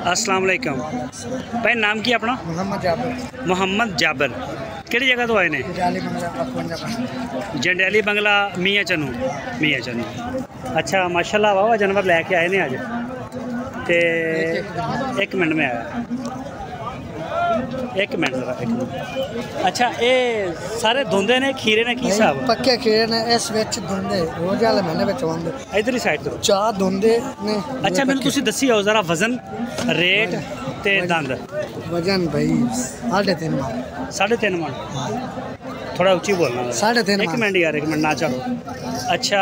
अस्सलाम वालेकुम भाई, नाम की अपना? मोहम्मद जाबर। मोहम्मद जाबर, किहड़ी जगह तो आए ने? जंडैली बंगला मियाँ चनू। मियाँ चनू, अच्छा माशाल्लाह वाह जानवर लैके आए ने अज ते एक मिनट में आया, एक मिनट जरा एक मिनट। अच्छा ये सारे धुंदे ने खीरे ने की हिसाब? पक्के खीरे ने इस विच धुंदे रोज वाले महीने विच आउंदे। इधर ही साइड तो चार धुंदे ने। अच्छा मैंने तुसी दसी आओ जरा वजन रेट ते दंद। वजन भाई 3.5 मन। 3.5 मन, थोड़ा उच्ची बोलना। 3.5 एक मिनट यार, एक मिनट ना चलो। अच्छा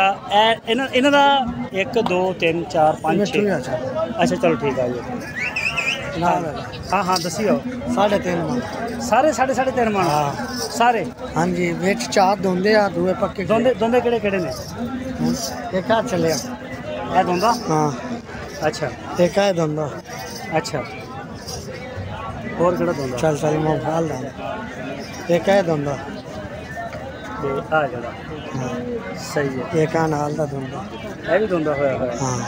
इन्हां दा 1 2 3 4 5 6। अच्छा चलो ठीक है जी। हाँ हाँ दसी आओ। 3.5 मन सारे 3.5 मन? हाँ सारे। हाँ जी, विच चार धुंदे आ, दूए पक्के। धुंदे केड़े केड़े ने? एक आ चलिया ए धुंदा। हाँ अच्छा एक आ धुंदा। अच्छा और केड़ा धुंदा? चल चल मोबाइल दा एक आ धुंदा ते आ जड़ा सही है। एक आ नाल दा धुंदा। ए भी धुंदा होया होया। हाँ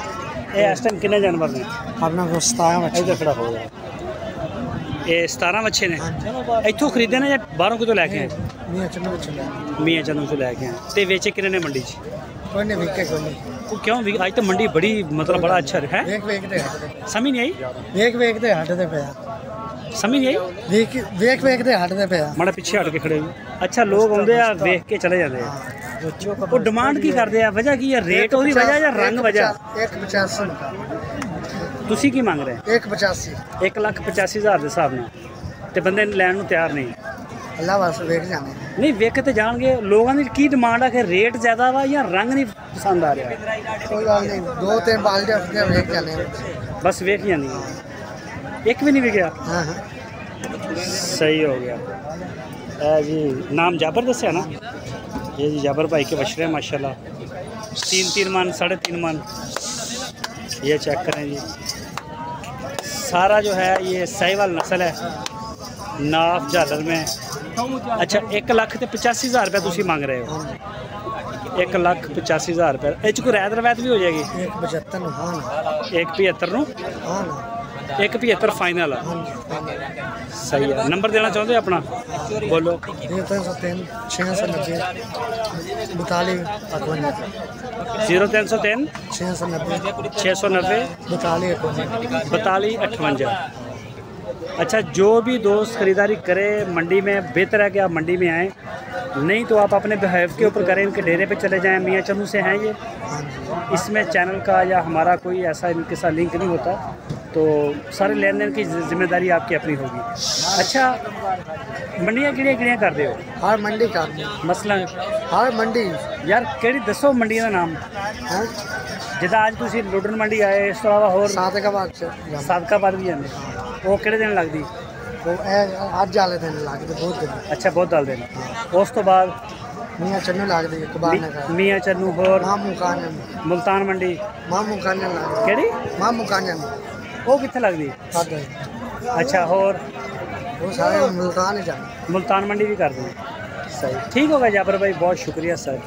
ए इस टाइम कितने जानवर ने अपना को 17 बच्चे। इधर खड़ा हो गया। ये 17 बच्चे ने इत्थों खरीदे ने या बाहरों कितों लैके आए? मियाँ चन्नू बच्चे मियाँ चनू से लैके आए। ते वेचे कितने ने मंडी च? कोई नहीं विके कोई नहीं। वो क्यों आज तो मंडी बड़ी मतलब बड़ा अच्छा है। वेख दे समझ नहीं आई। वेख दे हटदे पे समझ नहीं आई। वेख दे हटदे पे माड़ा पीछे हट के खड़े हो। अच्छा लोग आते हैं वेख के चले जाते हैं। वो डिमांड की करते हैं, वजह की है? रेट ओदी वजह या रंग वजह? 185 तुसी की मंग रहे? 185 1,85,000 के हिसाब नाल ते बंदे लैण नूं तैयार नहीं। अल्लाह वास वेख जाने नहीं वेख तो जाएंगे। लोगों की की डिमांड है कि रेट ज़्यादा वा या रंग नहीं पसंद आ रहा? कोई गल नहीं, 2-3 बाल्टी अपने वेख जाने बस वेख जानी। एक भी नहीं विकया? हाँ हाँ सही हो गया। जी नाम जाबर दसिया ना? ये जी जाबर भाई के बछड़े माशाल्लाह 3-3 मन 3.5 मन। ये चेक करें जी, सारा जो है ये साहिवाल नस्ल है, नाफ झालर में। अच्छा 1,85,000 रुपये तुम मांग रहे हो? 1,85,000 रुपये। इस कोई रैत रवैत भी हो जाएगी? 175 हाँ ना। 1,75 हाँ ना। 1,75 फाइनल। सही है। नंबर देना चाहते हो अपना? बोलो। 0303 690 42 0303 690 690 42 58। अच्छा जो भी दोस्त ख़रीदारी करे मंडी में, बेहतर है कि आप मंडी में आएँ, नहीं तो आप अपने बिहेव के ऊपर करें। इनके डेरे पे चले जाएं। मियाँ चनू से हैं ये। इसमें चैनल का या हमारा कोई ऐसा इनके साथ लिंक नहीं होता, तो सारे लेन देन की जिम्मेदारी आपकी अपनी होगी। अच्छा मंडियाँ किहड़ियां कर दे हो? हर मंडी का मसला हर मंडी यार केड़ी दसो मंडियां दा नाम। जिदा अज तुसीं लुडन मंडी आए, इस तो इलावा होर? सादकाबाद भी जाते। वो किहड़े दिन लगदी? अज वाले दिन लगते बहुत दिन। अच्छा बहुत दल दिन। उस तो बाद मियाँ चन्नू लगती मियाँ चन्नू होर मुल्तान मंडी मामू कानन केड़ी मामू कानन वो कित्थे लगदी? अच्छा होर वो सारे मुल्तान ही जाते। मुल्तान मंडी भी कर दें। सही ठीक होगा जाबर भाई, बहुत शुक्रिया सर।